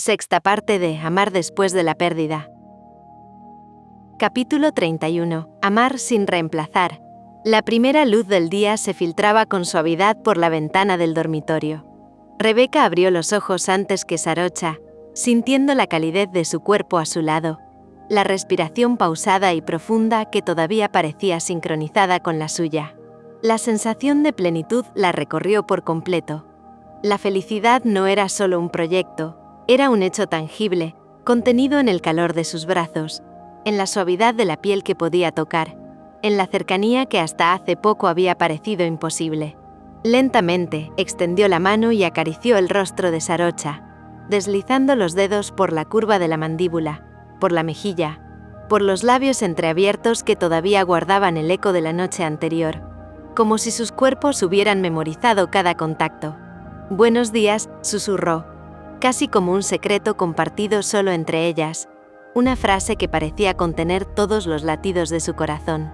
Sexta parte de Amar después de la pérdida. Capítulo 31. Amar sin reemplazar. La primera luz del día se filtraba con suavidad por la ventana del dormitorio. Rebeca abrió los ojos antes que Sarocha, sintiendo la calidez de su cuerpo a su lado, la respiración pausada y profunda que todavía parecía sincronizada con la suya. La sensación de plenitud la recorrió por completo. La felicidad no era solo un proyecto, era un hecho tangible, contenido en el calor de sus brazos, en la suavidad de la piel que podía tocar, en la cercanía que hasta hace poco había parecido imposible. Lentamente, extendió la mano y acarició el rostro de Sarocha, deslizando los dedos por la curva de la mandíbula, por la mejilla, por los labios entreabiertos que todavía guardaban el eco de la noche anterior, como si sus cuerpos hubieran memorizado cada contacto. «Buenos días», susurró, casi como un secreto compartido solo entre ellas, una frase que parecía contener todos los latidos de su corazón.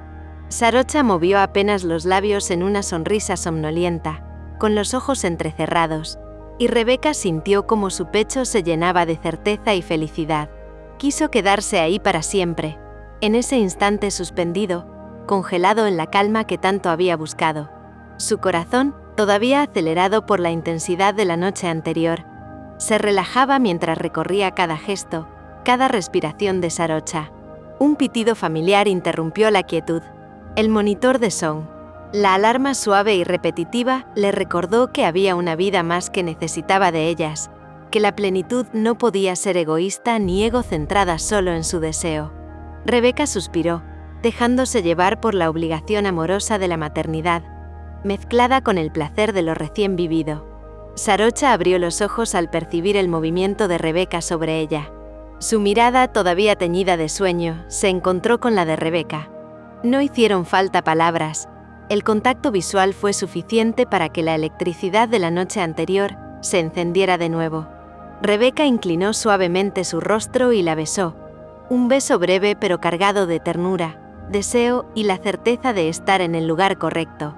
Sarocha movió apenas los labios en una sonrisa somnolienta, con los ojos entrecerrados, y Rebeca sintió como su pecho se llenaba de certeza y felicidad. Quiso quedarse ahí para siempre, en ese instante suspendido, congelado en la calma que tanto había buscado. Su corazón, todavía acelerado por la intensidad de la noche anterior, se relajaba mientras recorría cada gesto, cada respiración de Sarocha. Un pitido familiar interrumpió la quietud. El monitor de Song. La alarma suave y repetitiva le recordó que había una vida más que necesitaba de ellas, que la plenitud no podía ser egoísta ni egocentrada solo en su deseo. Rebeca suspiró, dejándose llevar por la obligación amorosa de la maternidad, mezclada con el placer de lo recién vivido. Sarocha abrió los ojos al percibir el movimiento de Rebeca sobre ella. Su mirada, todavía teñida de sueño, se encontró con la de Rebeca. No hicieron falta palabras. El contacto visual fue suficiente para que la electricidad de la noche anterior se encendiera de nuevo. Rebeca inclinó suavemente su rostro y la besó. Un beso breve pero cargado de ternura, deseo y la certeza de estar en el lugar correcto.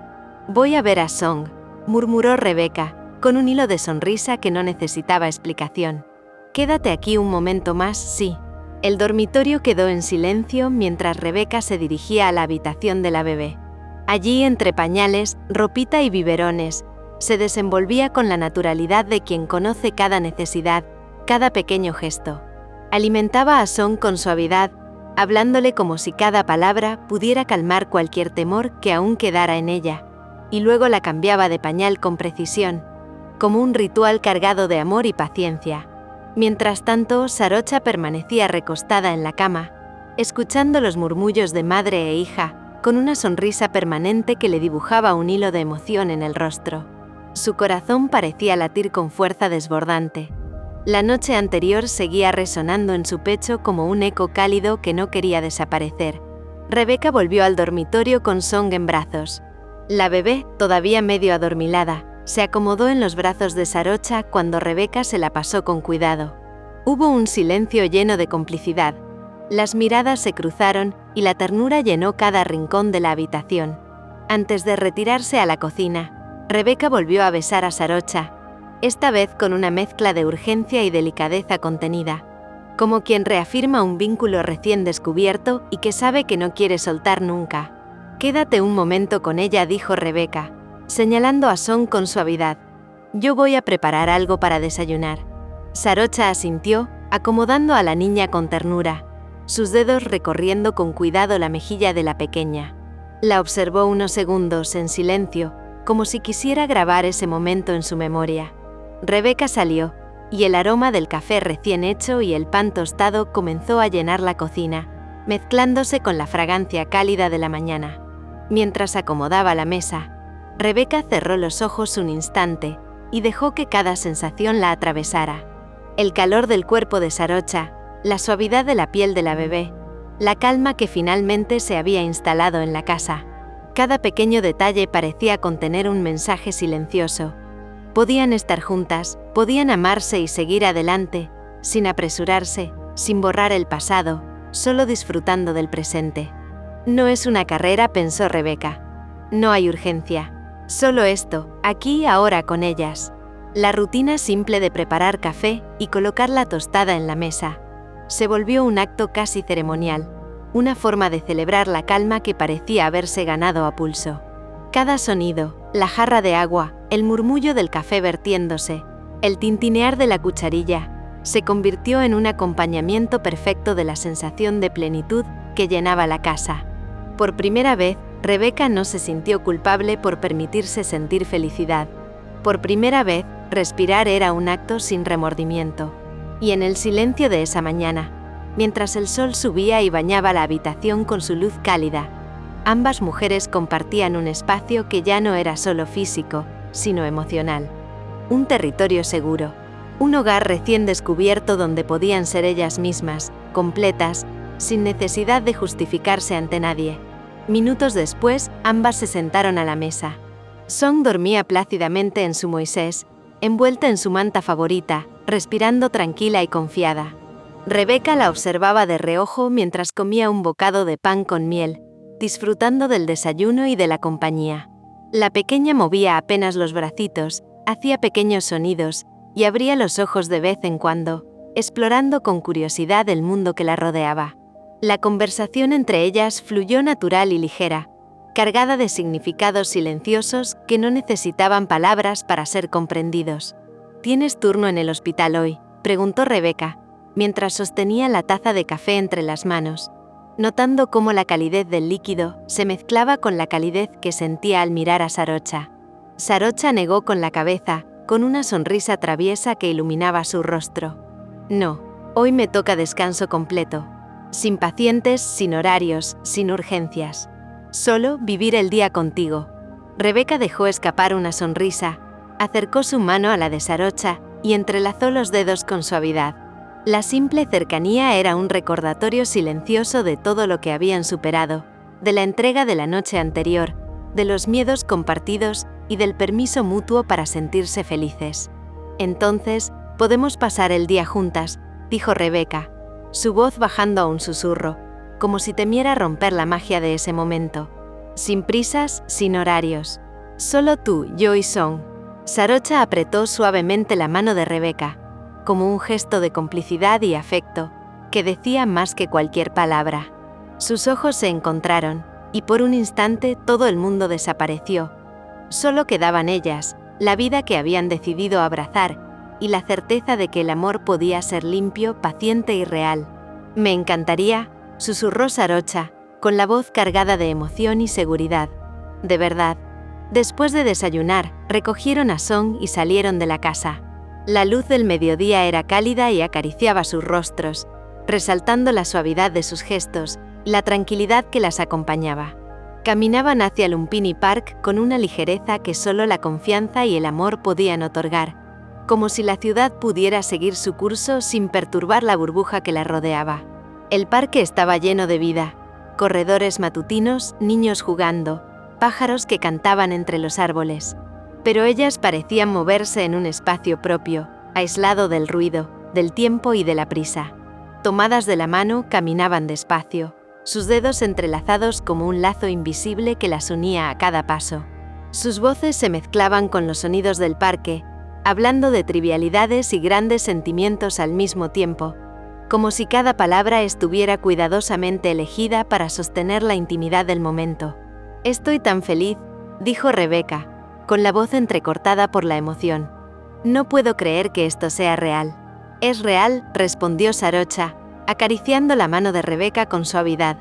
«Voy a ver a Song», murmuró Rebeca, con un hilo de sonrisa que no necesitaba explicación. «Quédate aquí un momento más, sí». El dormitorio quedó en silencio mientras Rebeca se dirigía a la habitación de la bebé. Allí, entre pañales, ropita y biberones, se desenvolvía con la naturalidad de quien conoce cada necesidad, cada pequeño gesto. Alimentaba a Song con suavidad, hablándole como si cada palabra pudiera calmar cualquier temor que aún quedara en ella, y luego la cambiaba de pañal con precisión, como un ritual cargado de amor y paciencia. Mientras tanto, Sarocha permanecía recostada en la cama, escuchando los murmullos de madre e hija, con una sonrisa permanente que le dibujaba un hilo de emoción en el rostro. Su corazón parecía latir con fuerza desbordante. La noche anterior seguía resonando en su pecho como un eco cálido que no quería desaparecer. Rebeca volvió al dormitorio con Song en brazos. La bebé, todavía medio adormilada, se acomodó en los brazos de Sarocha cuando Rebeca se la pasó con cuidado. Hubo un silencio lleno de complicidad. Las miradas se cruzaron y la ternura llenó cada rincón de la habitación. Antes de retirarse a la cocina, Rebeca volvió a besar a Sarocha, esta vez con una mezcla de urgencia y delicadeza contenida, como quien reafirma un vínculo recién descubierto y que sabe que no quiere soltar nunca. «Quédate un momento con ella», dijo Rebeca, señalando a Song con suavidad. «Yo voy a preparar algo para desayunar». Sarocha asintió, acomodando a la niña con ternura, sus dedos recorriendo con cuidado la mejilla de la pequeña. La observó unos segundos en silencio, como si quisiera grabar ese momento en su memoria. Rebeca salió, y el aroma del café recién hecho y el pan tostado comenzó a llenar la cocina, mezclándose con la fragancia cálida de la mañana. Mientras acomodaba la mesa, Rebeca cerró los ojos un instante y dejó que cada sensación la atravesara. El calor del cuerpo de Sarocha, la suavidad de la piel de la bebé, la calma que finalmente se había instalado en la casa. Cada pequeño detalle parecía contener un mensaje silencioso. Podían estar juntas, podían amarse y seguir adelante, sin apresurarse, sin borrar el pasado, solo disfrutando del presente. «No es una carrera», pensó Rebeca. «No hay urgencia. Solo esto, aquí y ahora con ellas». La rutina simple de preparar café y colocar la tostada en la mesa se volvió un acto casi ceremonial, una forma de celebrar la calma que parecía haberse ganado a pulso. Cada sonido, la jarra de agua, el murmullo del café vertiéndose, el tintinear de la cucharilla, se convirtió en un acompañamiento perfecto de la sensación de plenitud que llenaba la casa. Por primera vez, Rebeca no se sintió culpable por permitirse sentir felicidad. Por primera vez, respirar era un acto sin remordimiento. Y en el silencio de esa mañana, mientras el sol subía y bañaba la habitación con su luz cálida, ambas mujeres compartían un espacio que ya no era solo físico, sino emocional. Un territorio seguro, un hogar recién descubierto donde podían ser ellas mismas, completas, sin necesidad de justificarse ante nadie. Minutos después, ambas se sentaron a la mesa. Song dormía plácidamente en su Moisés, envuelta en su manta favorita, respirando tranquila y confiada. Rebeca la observaba de reojo mientras comía un bocado de pan con miel, disfrutando del desayuno y de la compañía. La pequeña movía apenas los bracitos, hacía pequeños sonidos y abría los ojos de vez en cuando, explorando con curiosidad el mundo que la rodeaba. La conversación entre ellas fluyó natural y ligera, cargada de significados silenciosos que no necesitaban palabras para ser comprendidos. ¿Tienes turno en el hospital hoy?, preguntó Rebeca, mientras sostenía la taza de café entre las manos, notando cómo la calidez del líquido se mezclaba con la calidez que sentía al mirar a Sarocha. Sarocha negó con la cabeza, con una sonrisa traviesa que iluminaba su rostro. No, hoy me toca descanso completo. Sin pacientes, sin horarios, sin urgencias. Solo vivir el día contigo. Rebeca dejó escapar una sonrisa, acercó su mano a la de Sarocha y entrelazó los dedos con suavidad. La simple cercanía era un recordatorio silencioso de todo lo que habían superado, de la entrega de la noche anterior, de los miedos compartidos y del permiso mutuo para sentirse felices. Entonces, podemos pasar el día juntas, dijo Rebeca, su voz bajando a un susurro, como si temiera romper la magia de ese momento. Sin prisas, sin horarios. Solo tú, yo y Song. Sarocha apretó suavemente la mano de Rebeca, como un gesto de complicidad y afecto, que decía más que cualquier palabra. Sus ojos se encontraron, y por un instante todo el mundo desapareció. Solo quedaban ellas, la vida que habían decidido abrazar, y la certeza de que el amor podía ser limpio, paciente y real. Me encantaría, susurró Sarocha, con la voz cargada de emoción y seguridad. De verdad. Después de desayunar, recogieron a Song y salieron de la casa. La luz del mediodía era cálida y acariciaba sus rostros, resaltando la suavidad de sus gestos y la tranquilidad que las acompañaba. Caminaban hacia Lumpini Park con una ligereza que solo la confianza y el amor podían otorgar, como si la ciudad pudiera seguir su curso sin perturbar la burbuja que la rodeaba. El parque estaba lleno de vida, corredores matutinos, niños jugando, pájaros que cantaban entre los árboles. Pero ellas parecían moverse en un espacio propio, aislado del ruido, del tiempo y de la prisa. Tomadas de la mano, caminaban despacio, sus dedos entrelazados como un lazo invisible que las unía a cada paso. Sus voces se mezclaban con los sonidos del parque, hablando de trivialidades y grandes sentimientos al mismo tiempo, como si cada palabra estuviera cuidadosamente elegida para sostener la intimidad del momento. Estoy tan feliz, dijo Rebeca, con la voz entrecortada por la emoción. No puedo creer que esto sea real. Es real, respondió Sarocha, acariciando la mano de Rebeca con suavidad,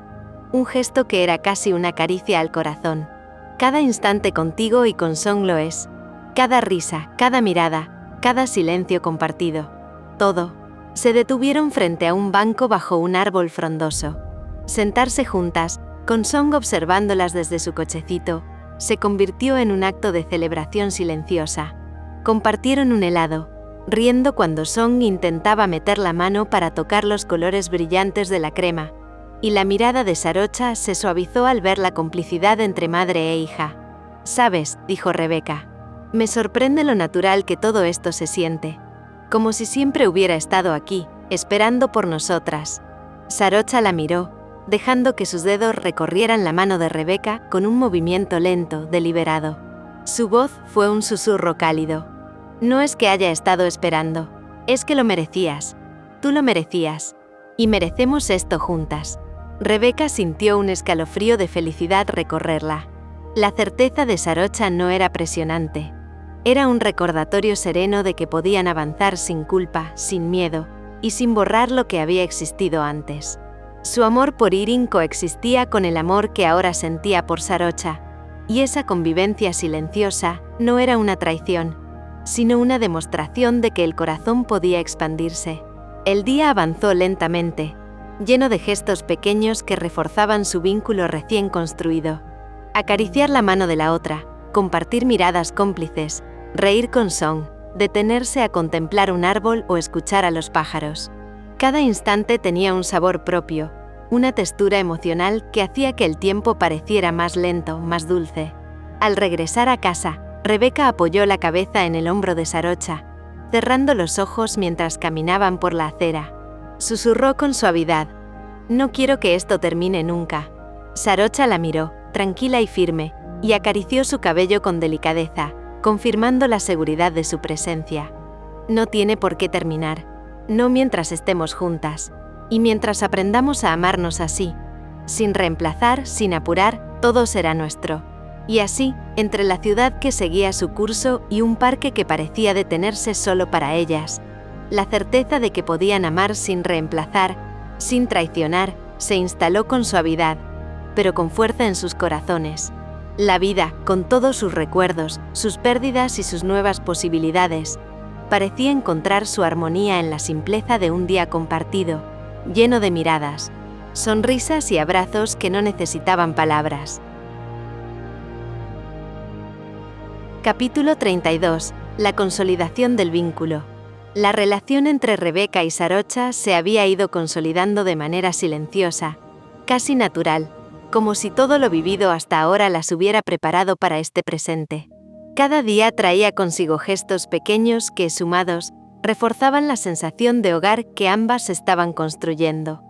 un gesto que era casi una caricia al corazón. Cada instante contigo y con Song lo es. Cada risa, cada mirada, cada silencio compartido. Todo. Se detuvieron frente a un banco bajo un árbol frondoso. Sentarse juntas, con Song observándolas desde su cochecito, se convirtió en un acto de celebración silenciosa. Compartieron un helado, riendo cuando Song intentaba meter la mano para tocar los colores brillantes de la crema, y la mirada de Sarocha se suavizó al ver la complicidad entre madre e hija. «Sabes», dijo Rebeca, «me sorprende lo natural que todo esto se siente, como si siempre hubiera estado aquí, esperando por nosotras». Sarocha la miró, dejando que sus dedos recorrieran la mano de Rebeca con un movimiento lento, deliberado. Su voz fue un susurro cálido. No es que haya estado esperando, es que lo merecías. Tú lo merecías. Y merecemos esto juntas. Rebeca sintió un escalofrío de felicidad recorrerla. La certeza de Sarocha no era presionante. Era un recordatorio sereno de que podían avanzar sin culpa, sin miedo, y sin borrar lo que había existido antes. Su amor por Irene coexistía con el amor que ahora sentía por Sarocha, y esa convivencia silenciosa no era una traición, sino una demostración de que el corazón podía expandirse. El día avanzó lentamente, lleno de gestos pequeños que reforzaban su vínculo recién construido. Acariciar la mano de la otra, compartir miradas cómplices, reír con Song, detenerse a contemplar un árbol o escuchar a los pájaros. Cada instante tenía un sabor propio, una textura emocional que hacía que el tiempo pareciera más lento, más dulce. Al regresar a casa, Rebeca apoyó la cabeza en el hombro de Sarocha, cerrando los ojos mientras caminaban por la acera. Susurró con suavidad: «No quiero que esto termine nunca». Sarocha la miró, tranquila y firme, y acarició su cabello con delicadeza, confirmando la seguridad de su presencia. «No tiene por qué terminar. No mientras estemos juntas. Y mientras aprendamos a amarnos así. Sin reemplazar, sin apurar, todo será nuestro». Y así, entre la ciudad que seguía su curso y un parque que parecía detenerse solo para ellas, la certeza de que podían amar sin reemplazar, sin traicionar, se instaló con suavidad, pero con fuerza en sus corazones. La vida, con todos sus recuerdos, sus pérdidas y sus nuevas posibilidades, parecía encontrar su armonía en la simpleza de un día compartido, lleno de miradas, sonrisas y abrazos que no necesitaban palabras. Capítulo 32. La consolidación del vínculo. La relación entre Rebeca y Sarocha se había ido consolidando de manera silenciosa, casi natural, como si todo lo vivido hasta ahora las hubiera preparado para este presente. Cada día traía consigo gestos pequeños que, sumados, reforzaban la sensación de hogar que ambas estaban construyendo.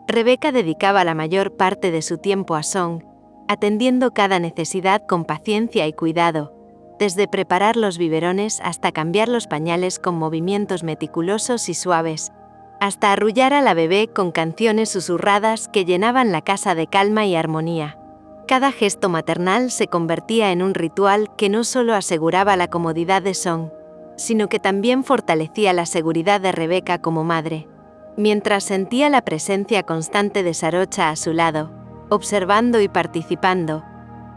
Rebeca dedicaba la mayor parte de su tiempo a Song, atendiendo cada necesidad con paciencia y cuidado, desde preparar los biberones hasta cambiar los pañales con movimientos meticulosos y suaves, hasta arrullar a la bebé con canciones susurradas que llenaban la casa de calma y armonía. Cada gesto maternal se convertía en un ritual que no solo aseguraba la comodidad de Song, sino que también fortalecía la seguridad de Rebeca como madre. Mientras sentía la presencia constante de Sarocha a su lado, observando y participando,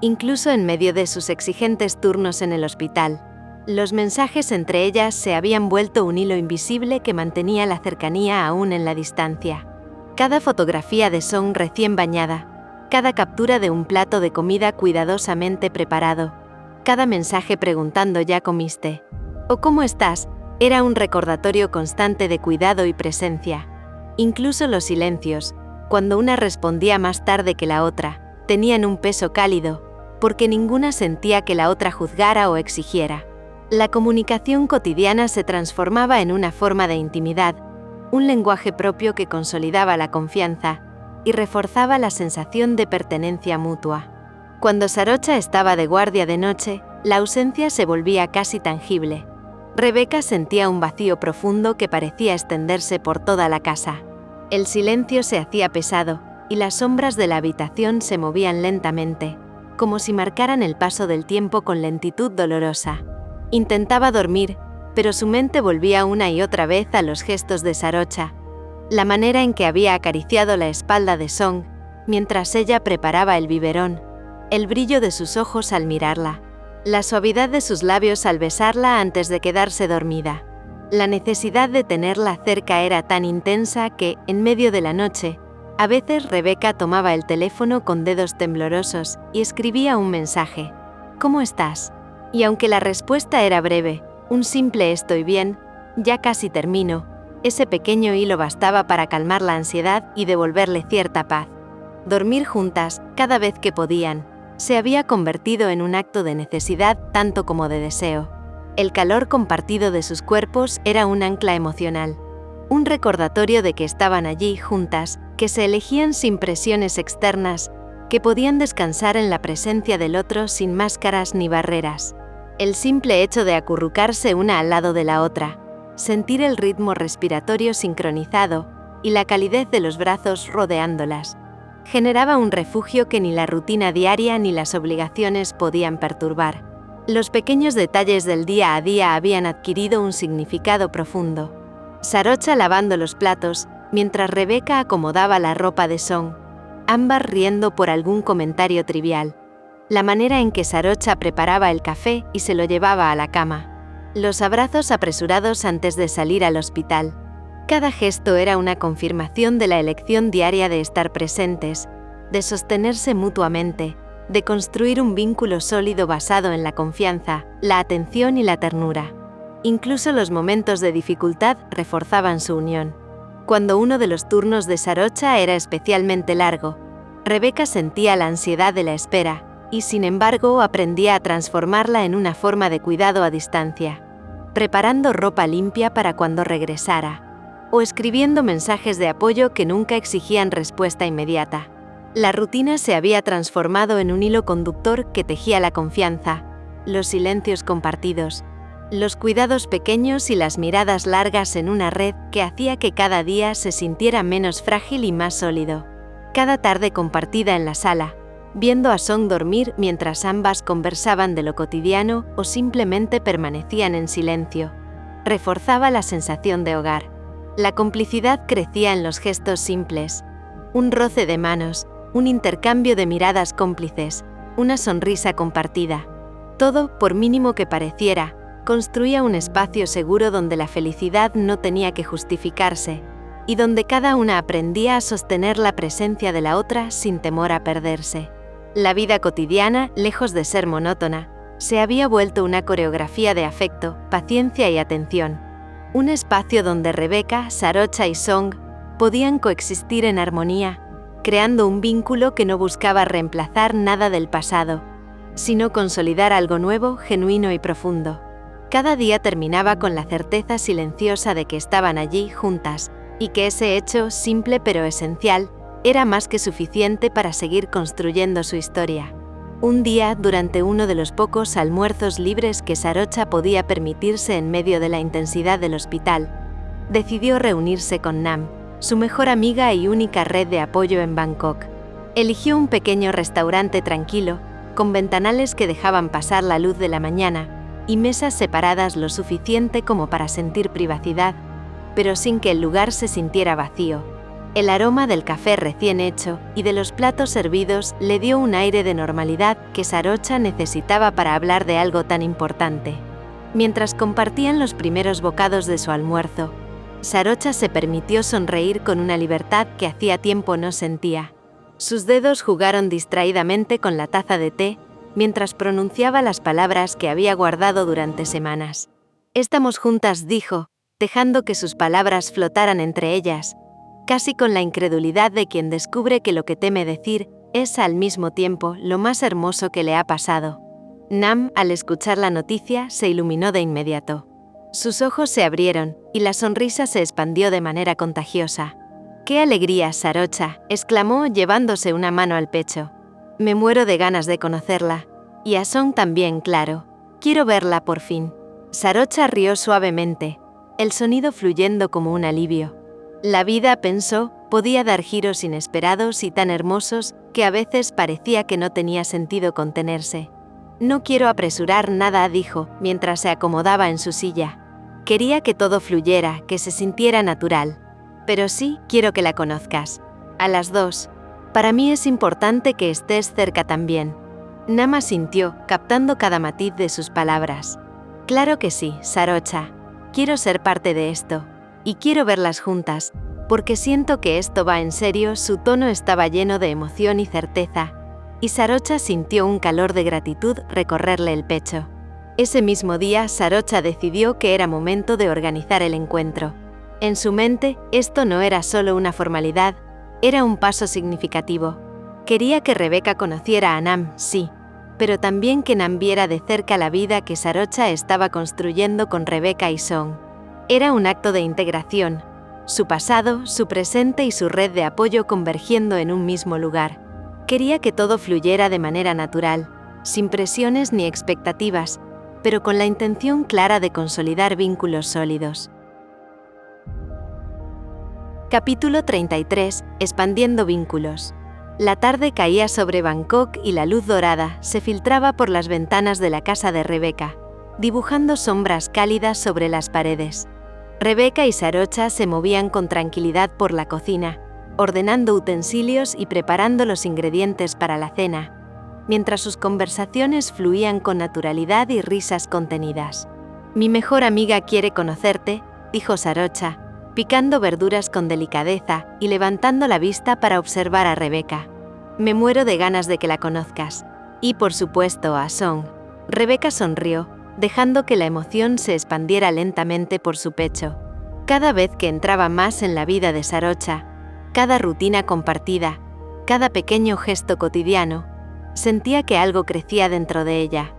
incluso en medio de sus exigentes turnos en el hospital, los mensajes entre ellas se habían vuelto un hilo invisible que mantenía la cercanía aún en la distancia. Cada fotografía de Song recién bañada, cada captura de un plato de comida cuidadosamente preparado, cada mensaje preguntando «¿Ya comiste?», o «¿Cómo estás?», era un recordatorio constante de cuidado y presencia. Incluso los silencios, cuando una respondía más tarde que la otra, tenían un peso cálido, porque ninguna sentía que la otra juzgara o exigiera. La comunicación cotidiana se transformaba en una forma de intimidad, un lenguaje propio que consolidaba la confianza y reforzaba la sensación de pertenencia mutua. Cuando Sarocha estaba de guardia de noche, la ausencia se volvía casi tangible. Rebeca sentía un vacío profundo que parecía extenderse por toda la casa. El silencio se hacía pesado, y las sombras de la habitación se movían lentamente, como si marcaran el paso del tiempo con lentitud dolorosa. Intentaba dormir, pero su mente volvía una y otra vez a los gestos de Sarocha, la manera en que había acariciado la espalda de Song mientras ella preparaba el biberón, el brillo de sus ojos al mirarla, la suavidad de sus labios al besarla antes de quedarse dormida. La necesidad de tenerla cerca era tan intensa que, en medio de la noche, a veces Rebeca tomaba el teléfono con dedos temblorosos y escribía un mensaje: «¿Cómo estás?». Y aunque la respuesta era breve, un simple «estoy bien», «ya casi termino», ese pequeño hilo bastaba para calmar la ansiedad y devolverle cierta paz. Dormir juntas, cada vez que podían, se había convertido en un acto de necesidad tanto como de deseo. El calor compartido de sus cuerpos era un ancla emocional, un recordatorio de que estaban allí juntas, que se elegían sin presiones externas, que podían descansar en la presencia del otro sin máscaras ni barreras. El simple hecho de acurrucarse una al lado de la otra, sentir el ritmo respiratorio sincronizado y la calidez de los brazos rodeándolas, generaba un refugio que ni la rutina diaria ni las obligaciones podían perturbar. Los pequeños detalles del día a día habían adquirido un significado profundo. Sarocha lavando los platos, mientras Rebeca acomodaba la ropa de Song, ambas riendo por algún comentario trivial. La manera en que Sarocha preparaba el café y se lo llevaba a la cama. Los abrazos apresurados antes de salir al hospital. Cada gesto era una confirmación de la elección diaria de estar presentes, de sostenerse mutuamente, de construir un vínculo sólido basado en la confianza, la atención y la ternura. Incluso los momentos de dificultad reforzaban su unión. Cuando uno de los turnos de Sarocha era especialmente largo, Rebeca sentía la ansiedad de la espera, y sin embargo aprendía a transformarla en una forma de cuidado a distancia, preparando ropa limpia para cuando regresara, o escribiendo mensajes de apoyo que nunca exigían respuesta inmediata. La rutina se había transformado en un hilo conductor que tejía la confianza, los silencios compartidos, los cuidados pequeños y las miradas largas en una red que hacía que cada día se sintiera menos frágil y más sólido. Cada tarde compartida en la sala, viendo a Song dormir mientras ambas conversaban de lo cotidiano o simplemente permanecían en silencio, reforzaba la sensación de hogar. La complicidad crecía en los gestos simples, un roce de manos, un intercambio de miradas cómplices, una sonrisa compartida. Todo, por mínimo que pareciera, construía un espacio seguro donde la felicidad no tenía que justificarse, y donde cada una aprendía a sostener la presencia de la otra sin temor a perderse. La vida cotidiana, lejos de ser monótona, se había vuelto una coreografía de afecto, paciencia y atención. Un espacio donde Rebeca, Sarocha y Song podían coexistir en armonía, creando un vínculo que no buscaba reemplazar nada del pasado, sino consolidar algo nuevo, genuino y profundo. Cada día terminaba con la certeza silenciosa de que estaban allí juntas, y que ese hecho, simple pero esencial, era más que suficiente para seguir construyendo su historia. Un día, durante uno de los pocos almuerzos libres que Sarocha podía permitirse en medio de la intensidad del hospital, decidió reunirse con Nam, su mejor amiga y única red de apoyo en Bangkok. Eligió un pequeño restaurante tranquilo, con ventanales que dejaban pasar la luz de la mañana, y mesas separadas lo suficiente como para sentir privacidad, pero sin que el lugar se sintiera vacío. El aroma del café recién hecho y de los platos servidos le dio un aire de normalidad que Sarocha necesitaba para hablar de algo tan importante. Mientras compartían los primeros bocados de su almuerzo, Sarocha se permitió sonreír con una libertad que hacía tiempo no sentía. Sus dedos jugaron distraídamente con la taza de té, mientras pronunciaba las palabras que había guardado durante semanas. «Estamos juntas», dijo, dejando que sus palabras flotaran entre ellas, casi con la incredulidad de quien descubre que lo que teme decir es al mismo tiempo lo más hermoso que le ha pasado. Nam, al escuchar la noticia, se iluminó de inmediato. Sus ojos se abrieron, y la sonrisa se expandió de manera contagiosa. «¡Qué alegría, Sarocha!», exclamó llevándose una mano al pecho. «Me muero de ganas de conocerla. Y a Song también, claro. Quiero verla por fin». Sarocha rió suavemente, el sonido fluyendo como un alivio. La vida, pensó, podía dar giros inesperados y tan hermosos que a veces parecía que no tenía sentido contenerse. «No quiero apresurar nada», dijo, mientras se acomodaba en su silla. «Quería que todo fluyera, que se sintiera natural. Pero sí, quiero que la conozcas. A las dos. Para mí es importante que estés cerca también». Nam asintió, captando cada matiz de sus palabras. «Claro que sí, Sarocha. Quiero ser parte de esto. Y quiero verlas juntas, porque siento que esto va en serio». Su tono estaba lleno de emoción y certeza, y Sarocha sintió un calor de gratitud recorrerle el pecho. Ese mismo día, Sarocha decidió que era momento de organizar el encuentro. En su mente, esto no era solo una formalidad, era un paso significativo. Quería que Rebeca conociera a Nam, sí, pero también que Nam viera de cerca la vida que Sarocha estaba construyendo con Rebeca y Song. Era un acto de integración, su pasado, su presente y su red de apoyo convergiendo en un mismo lugar. Quería que todo fluyera de manera natural, sin presiones ni expectativas, pero con la intención clara de consolidar vínculos sólidos. Capítulo 33. Expandiendo vínculos. La tarde caía sobre Bangkok y la luz dorada se filtraba por las ventanas de la casa de Rebeca, dibujando sombras cálidas sobre las paredes. Rebeca y Sarocha se movían con tranquilidad por la cocina, ordenando utensilios y preparando los ingredientes para la cena, mientras sus conversaciones fluían con naturalidad y risas contenidas. «Mi mejor amiga quiere conocerte», dijo Sarocha, picando verduras con delicadeza y levantando la vista para observar a Rebeca. «Me muero de ganas de que la conozcas. Y por supuesto a Song». Rebeca sonrió, dejando que la emoción se expandiera lentamente por su pecho. Cada vez que entraba más en la vida de Sarocha, cada rutina compartida, cada pequeño gesto cotidiano, sentía que algo crecía dentro de ella.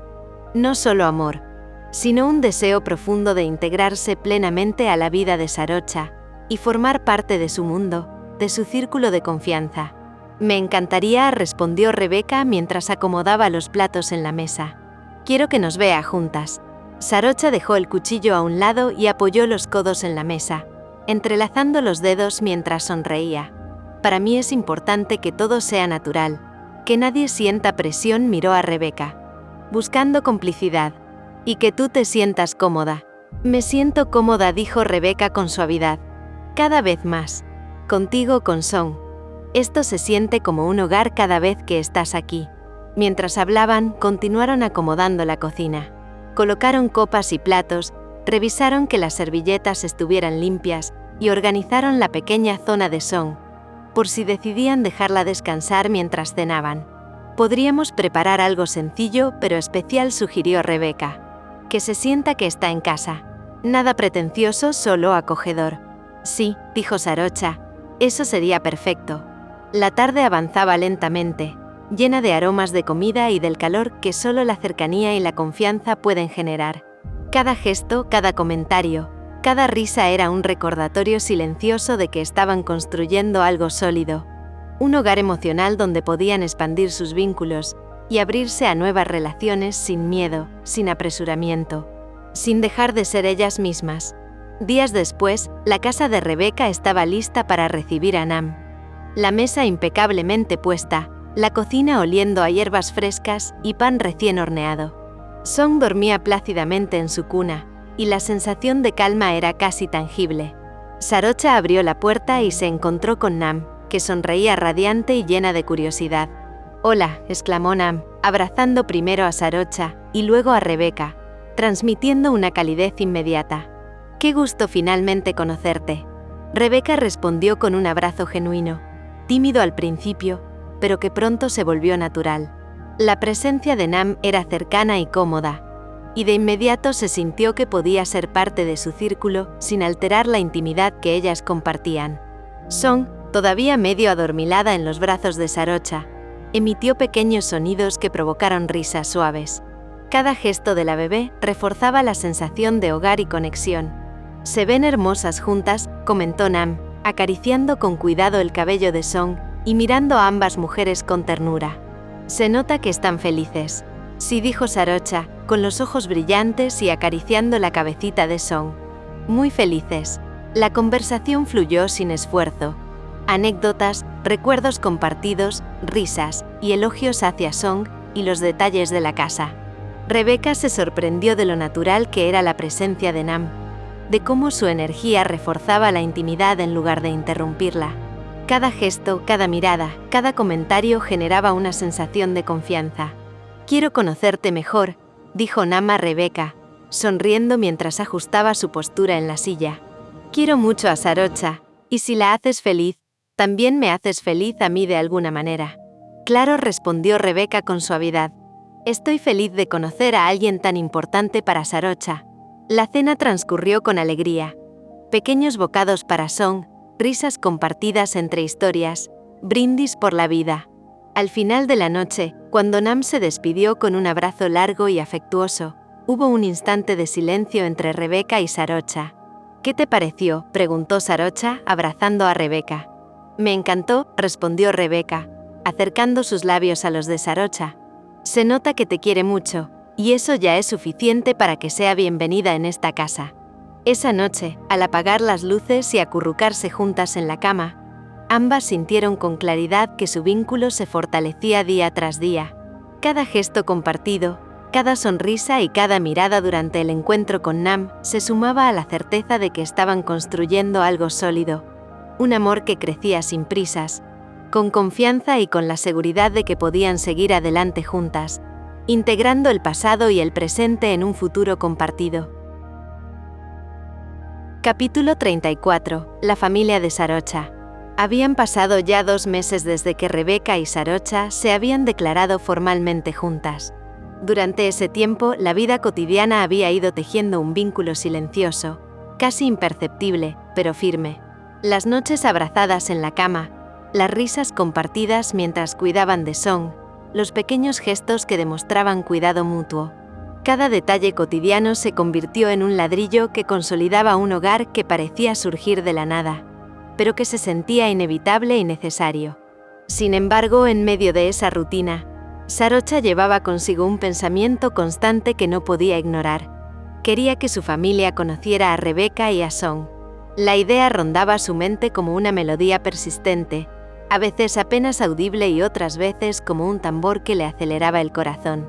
No solo amor, sino un deseo profundo de integrarse plenamente a la vida de Sarocha y formar parte de su mundo, de su círculo de confianza. «Me encantaría», respondió Rebeca mientras acomodaba los platos en la mesa. «Quiero que nos vea juntas». Sarocha dejó el cuchillo a un lado y apoyó los codos en la mesa, entrelazando los dedos mientras sonreía. «Para mí es importante que todo sea natural, que nadie sienta presión», miró a Rebeca, buscando complicidad. «Y que tú te sientas cómoda». «Me siento cómoda», dijo Rebeca con suavidad. «Cada vez más. Contigo, con Song. Esto se siente como un hogar cada vez que estás aquí». Mientras hablaban, continuaron acomodando la cocina. Colocaron copas y platos, revisaron que las servilletas estuvieran limpias y organizaron la pequeña zona de Song, por si decidían dejarla descansar mientras cenaban. «Podríamos preparar algo sencillo pero especial», sugirió Rebeca. «Que se sienta que está en casa. Nada pretencioso, solo acogedor». «Sí», dijo Sarocha, «eso sería perfecto». La tarde avanzaba lentamente, llena de aromas de comida y del calor que solo la cercanía y la confianza pueden generar. Cada gesto, cada comentario, cada risa era un recordatorio silencioso de que estaban construyendo algo sólido. Un hogar emocional donde podían expandir sus vínculos y abrirse a nuevas relaciones sin miedo, sin apresuramiento, sin dejar de ser ellas mismas. Días después, la casa de Rebeca estaba lista para recibir a Nam. La mesa impecablemente puesta, la cocina oliendo a hierbas frescas y pan recién horneado. Song dormía plácidamente en su cuna, y la sensación de calma era casi tangible. Sarocha abrió la puerta y se encontró con Nam, que sonreía radiante y llena de curiosidad. «Hola», exclamó Nam, abrazando primero a Sarocha y luego a Rebeca, transmitiendo una calidez inmediata. «Qué gusto finalmente conocerte». Rebeca respondió con un abrazo genuino, tímido al principio, pero que pronto se volvió natural. La presencia de Nam era cercana y cómoda, y de inmediato se sintió que podía ser parte de su círculo sin alterar la intimidad que ellas compartían. Song, todavía medio adormilada en los brazos de Sarocha, emitió pequeños sonidos que provocaron risas suaves. Cada gesto de la bebé reforzaba la sensación de hogar y conexión. «Se ven hermosas juntas», comentó Nam, acariciando con cuidado el cabello de Song y mirando a ambas mujeres con ternura. «Se nota que están felices». «Sí», dijo Sarocha, con los ojos brillantes y acariciando la cabecita de Song. «Muy felices». La conversación fluyó sin esfuerzo. Anécdotas, recuerdos compartidos, risas y elogios hacia Song y los detalles de la casa. Rebeca se sorprendió de lo natural que era la presencia de Nam, de cómo su energía reforzaba la intimidad en lugar de interrumpirla. Cada gesto, cada mirada, cada comentario generaba una sensación de confianza. «Quiero conocerte mejor», dijo Nam a Rebeca, sonriendo mientras ajustaba su postura en la silla. «Quiero mucho a Sarocha, y si la haces feliz, también me haces feliz a mí de alguna manera». «Claro», respondió Rebeca con suavidad. «Estoy feliz de conocer a alguien tan importante para Sarocha». La cena transcurrió con alegría. Pequeños bocados para Song, risas compartidas entre historias, brindis por la vida. Al final de la noche, cuando Nam se despidió con un abrazo largo y afectuoso, hubo un instante de silencio entre Rebeca y Sarocha. «¿Qué te pareció?», preguntó Sarocha, abrazando a Rebeca. «Me encantó», respondió Rebeca, acercando sus labios a los de Sarocha. «Se nota que te quiere mucho, y eso ya es suficiente para que sea bienvenida en esta casa. Esa noche, al apagar las luces y acurrucarse juntas en la cama, ambas sintieron con claridad que su vínculo se fortalecía día tras día. Cada gesto compartido, cada sonrisa y cada mirada durante el encuentro con Nam se sumaba a la certeza de que estaban construyendo algo sólido, un amor que crecía sin prisas, con confianza y con la seguridad de que podían seguir adelante juntas, integrando el pasado y el presente en un futuro compartido. Capítulo 34. La familia de Sarocha. Habían pasado ya 2 meses desde que Rebeca y Sarocha se habían declarado formalmente juntas. Durante ese tiempo, la vida cotidiana había ido tejiendo un vínculo silencioso, casi imperceptible, pero firme. Las noches abrazadas en la cama, las risas compartidas mientras cuidaban de Song, los pequeños gestos que demostraban cuidado mutuo. Cada detalle cotidiano se convirtió en un ladrillo que consolidaba un hogar que parecía surgir de la nada, pero que se sentía inevitable y necesario. Sin embargo, en medio de esa rutina, Sarocha llevaba consigo un pensamiento constante que no podía ignorar. Quería que su familia conociera a Rebeca y a Song. La idea rondaba su mente como una melodía persistente, a veces apenas audible y otras veces como un tambor que le aceleraba el corazón.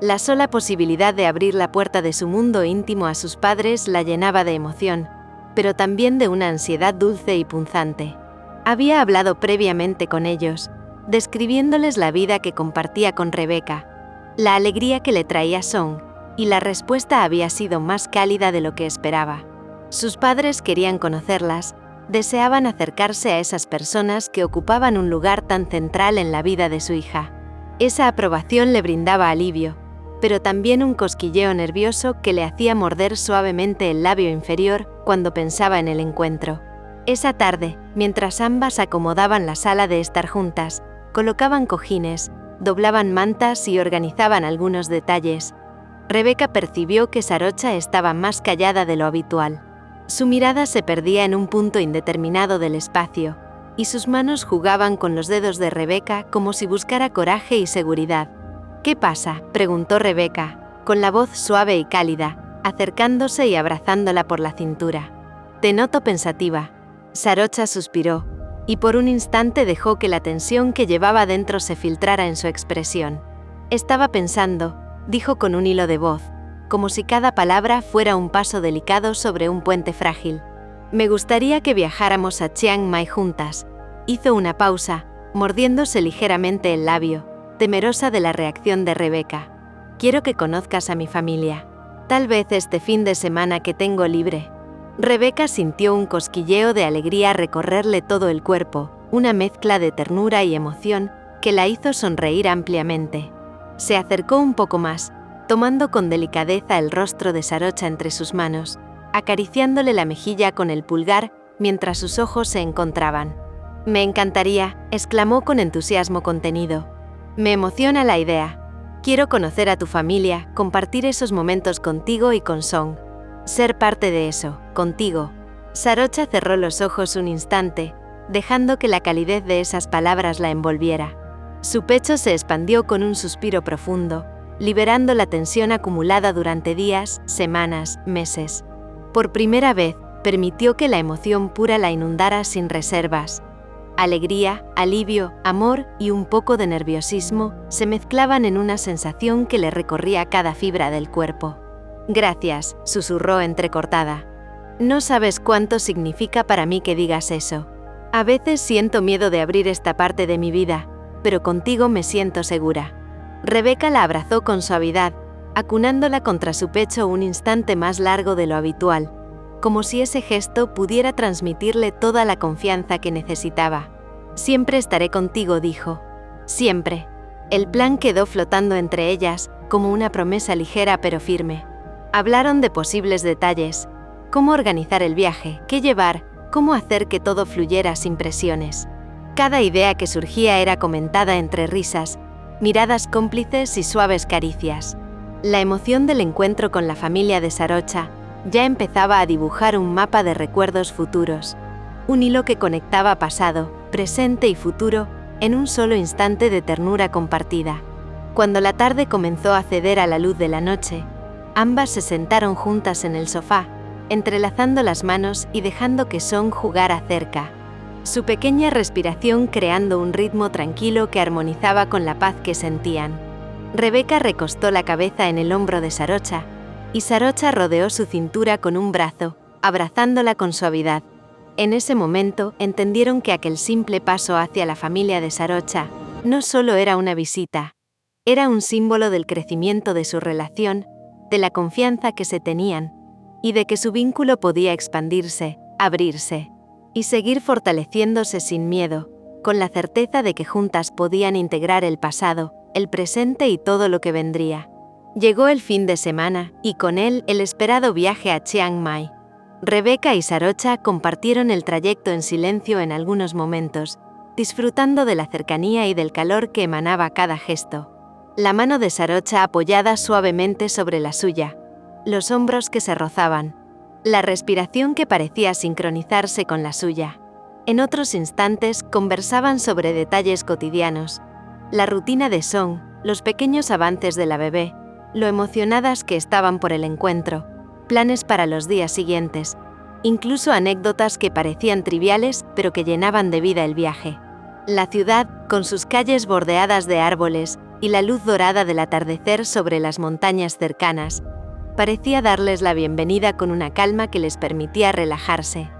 La sola posibilidad de abrir la puerta de su mundo íntimo a sus padres la llenaba de emoción, pero también de una ansiedad dulce y punzante. Había hablado previamente con ellos, describiéndoles la vida que compartía con Rebeca, la alegría que le traía Song, y la respuesta había sido más cálida de lo que esperaba. Sus padres querían conocerlas, deseaban acercarse a esas personas que ocupaban un lugar tan central en la vida de su hija. Esa aprobación le brindaba alivio, pero también un cosquilleo nervioso que le hacía morder suavemente el labio inferior cuando pensaba en el encuentro. Esa tarde, mientras ambas acomodaban la sala de estar juntas, colocaban cojines, doblaban mantas y organizaban algunos detalles, Rebeca percibió que Sarocha estaba más callada de lo habitual. Su mirada se perdía en un punto indeterminado del espacio, y sus manos jugaban con los dedos de Rebeca como si buscara coraje y seguridad. «¿Qué pasa?», preguntó Rebeca, con la voz suave y cálida, acercándose y abrazándola por la cintura. «Te noto pensativa». Sarocha suspiró, y por un instante dejó que la tensión que llevaba dentro se filtrara en su expresión. «Estaba pensando», dijo con un hilo de voz, como si cada palabra fuera un paso delicado sobre un puente frágil. «Me gustaría que viajáramos a Chiang Mai juntas». Hizo una pausa, mordiéndose ligeramente el labio, temerosa de la reacción de Rebeca. «Quiero que conozcas a mi familia. Tal vez este fin de semana que tengo libre». Rebeca sintió un cosquilleo de alegría recorrerle todo el cuerpo, una mezcla de ternura y emoción que la hizo sonreír ampliamente. Se acercó un poco más, tomando con delicadeza el rostro de Sarocha entre sus manos, acariciándole la mejilla con el pulgar mientras sus ojos se encontraban. «Me encantaría», exclamó con entusiasmo contenido. «Me emociona la idea. Quiero conocer a tu familia, compartir esos momentos contigo y con Song. Ser parte de eso, contigo». Sarocha cerró los ojos un instante, dejando que la calidez de esas palabras la envolviera. Su pecho se expandió con un suspiro profundo, liberando la tensión acumulada durante días, semanas, meses. Por primera vez, permitió que la emoción pura la inundara sin reservas. Alegría, alivio, amor y un poco de nerviosismo se mezclaban en una sensación que le recorría cada fibra del cuerpo. «Gracias», susurró entrecortada. «No sabes cuánto significa para mí que digas eso. A veces siento miedo de abrir esta parte de mi vida, pero contigo me siento segura». Rebeca la abrazó con suavidad, acunándola contra su pecho un instante más largo de lo habitual, como si ese gesto pudiera transmitirle toda la confianza que necesitaba. «Siempre estaré contigo», dijo. «Siempre». El plan quedó flotando entre ellas, como una promesa ligera pero firme. Hablaron de posibles detalles: cómo organizar el viaje, qué llevar, cómo hacer que todo fluyera sin presiones. Cada idea que surgía era comentada entre risas, miradas cómplices y suaves caricias. La emoción del encuentro con la familia de Sarocha ya empezaba a dibujar un mapa de recuerdos futuros, un hilo que conectaba pasado, presente y futuro en un solo instante de ternura compartida. Cuando la tarde comenzó a ceder a la luz de la noche, ambas se sentaron juntas en el sofá, entrelazando las manos y dejando que Song jugara cerca. Su pequeña respiración creando un ritmo tranquilo que armonizaba con la paz que sentían. Rebeca recostó la cabeza en el hombro de Sarocha, y Sarocha rodeó su cintura con un brazo, abrazándola con suavidad. En ese momento entendieron que aquel simple paso hacia la familia de Sarocha no solo era una visita, era un símbolo del crecimiento de su relación, de la confianza que se tenían, y de que su vínculo podía expandirse, abrirse, y seguir fortaleciéndose sin miedo, con la certeza de que juntas podían integrar el pasado, el presente y todo lo que vendría. Llegó el fin de semana, y con él el esperado viaje a Chiang Mai. Rebeca y Sarocha compartieron el trayecto en silencio en algunos momentos, disfrutando de la cercanía y del calor que emanaba cada gesto. La mano de Sarocha apoyada suavemente sobre la suya, los hombros que se rozaban, la respiración que parecía sincronizarse con la suya. En otros instantes conversaban sobre detalles cotidianos, la rutina de Song, los pequeños avances de la bebé, lo emocionadas que estaban por el encuentro, planes para los días siguientes, incluso anécdotas que parecían triviales pero que llenaban de vida el viaje. La ciudad, con sus calles bordeadas de árboles y la luz dorada del atardecer sobre las montañas cercanas, parecía darles la bienvenida con una calma que les permitía relajarse,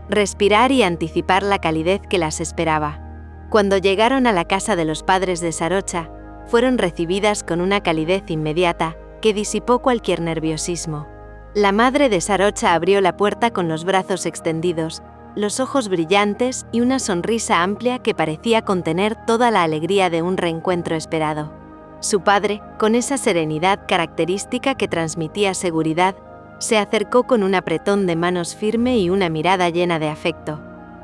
respirar y anticipar la calidez que las esperaba. Cuando llegaron a la casa de los padres de Sarocha, fueron recibidas con una calidez inmediata que disipó cualquier nerviosismo. La madre de Sarocha abrió la puerta con los brazos extendidos, los ojos brillantes y una sonrisa amplia que parecía contener toda la alegría de un reencuentro esperado. Su padre, con esa serenidad característica que transmitía seguridad, se acercó con un apretón de manos firme y una mirada llena de afecto.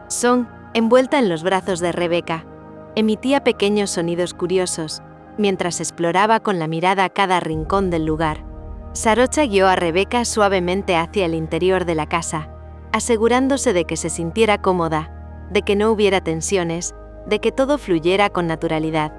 Song, envuelta en los brazos de Rebeca, emitía pequeños sonidos curiosos, mientras exploraba con la mirada cada rincón del lugar. Sarocha guió a Rebeca suavemente hacia el interior de la casa, asegurándose de que se sintiera cómoda, de que no hubiera tensiones, de que todo fluyera con naturalidad.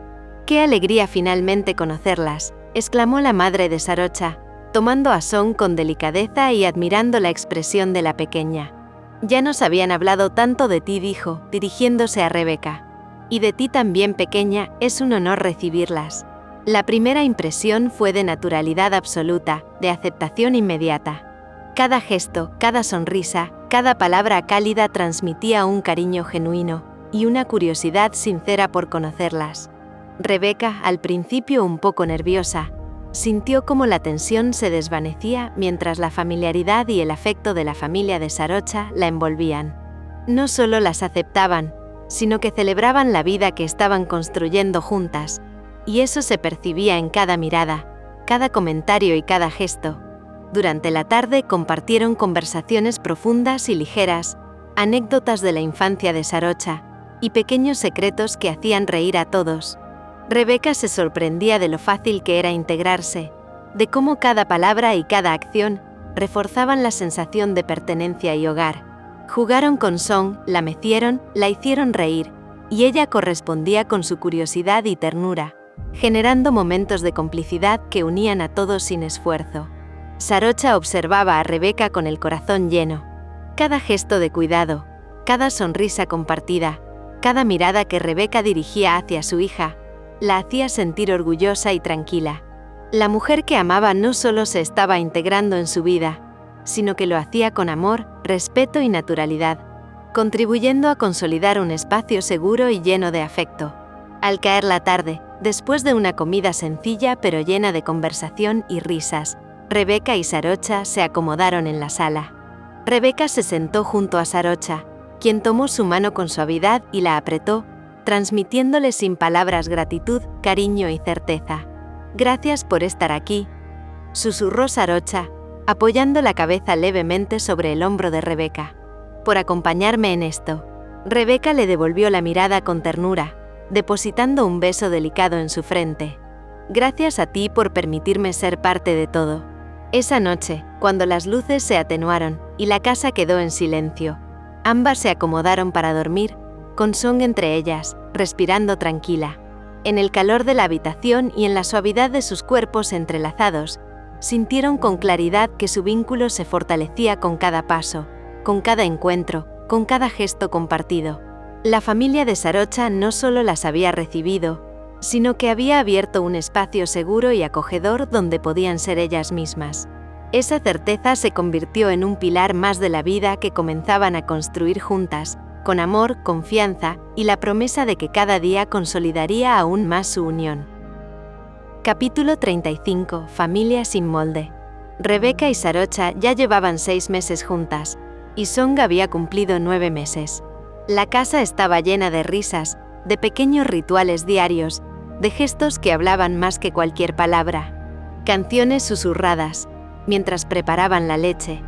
¡Qué alegría finalmente conocerlas!, exclamó la madre de Sarocha, tomando a Song con delicadeza y admirando la expresión de la pequeña. Ya nos habían hablado tanto de ti, dijo, dirigiéndose a Rebeca. Y de ti también, pequeña, es un honor recibirlas. La primera impresión fue de naturalidad absoluta, de aceptación inmediata. Cada gesto, cada sonrisa, cada palabra cálida transmitía un cariño genuino y una curiosidad sincera por conocerlas. Rebeca, al principio un poco nerviosa, sintió cómo la tensión se desvanecía mientras la familiaridad y el afecto de la familia de Sarocha la envolvían. No solo las aceptaban, sino que celebraban la vida que estaban construyendo juntas, y eso se percibía en cada mirada, cada comentario y cada gesto. Durante la tarde compartieron conversaciones profundas y ligeras, anécdotas de la infancia de Sarocha, y pequeños secretos que hacían reír a todos. Rebeca se sorprendía de lo fácil que era integrarse, de cómo cada palabra y cada acción reforzaban la sensación de pertenencia y hogar. Jugaron con Song, la mecieron, la hicieron reír, y ella correspondía con su curiosidad y ternura, generando momentos de complicidad que unían a todos sin esfuerzo. Sarocha observaba a Rebeca con el corazón lleno. Cada gesto de cuidado, cada sonrisa compartida, cada mirada que Rebeca dirigía hacia su hija, la hacía sentir orgullosa y tranquila. La mujer que amaba no solo se estaba integrando en su vida, sino que lo hacía con amor, respeto y naturalidad, contribuyendo a consolidar un espacio seguro y lleno de afecto. Al caer la tarde, después de una comida sencilla pero llena de conversación y risas, Rebeca y Sarocha se acomodaron en la sala. Rebeca se sentó junto a Sarocha, quien tomó su mano con suavidad y la apretó, transmitiéndole sin palabras gratitud, cariño y certeza. «Gracias por estar aquí», susurró Sarocha, apoyando la cabeza levemente sobre el hombro de Rebeca. «Por acompañarme en esto». Rebeca le devolvió la mirada con ternura, depositando un beso delicado en su frente. «Gracias a ti por permitirme ser parte de todo». Esa noche, cuando las luces se atenuaron y la casa quedó en silencio, ambas se acomodaron para dormir, con Song entre ellas, respirando tranquila. En el calor de la habitación y en la suavidad de sus cuerpos entrelazados, sintieron con claridad que su vínculo se fortalecía con cada paso, con cada encuentro, con cada gesto compartido. La familia de Sarocha no solo las había recibido, sino que había abierto un espacio seguro y acogedor donde podían ser ellas mismas. Esa certeza se convirtió en un pilar más de la vida que comenzaban a construir juntas, con amor, confianza y la promesa de que cada día consolidaría aún más su unión. Capítulo 35. Familia sin molde. Rebeca y Sarocha ya llevaban 6 meses juntas, y Song había cumplido 9 meses. La casa estaba llena de risas, de pequeños rituales diarios, de gestos que hablaban más que cualquier palabra. Canciones susurradas, mientras preparaban la leche,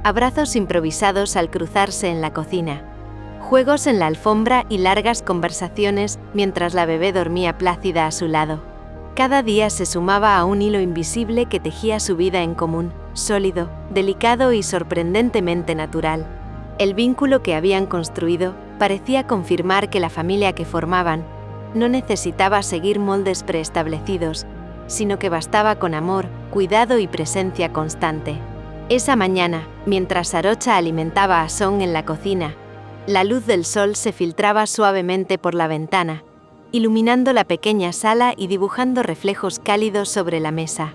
abrazos improvisados al cruzarse en la cocina, juegos en la alfombra y largas conversaciones mientras la bebé dormía plácida a su lado. Cada día se sumaba a un hilo invisible que tejía su vida en común, sólido, delicado y sorprendentemente natural. El vínculo que habían construido parecía confirmar que la familia que formaban no necesitaba seguir moldes preestablecidos, sino que bastaba con amor, cuidado y presencia constante. Esa mañana, mientras Sarocha alimentaba a Song en la cocina, la luz del sol se filtraba suavemente por la ventana, iluminando la pequeña sala y dibujando reflejos cálidos sobre la mesa.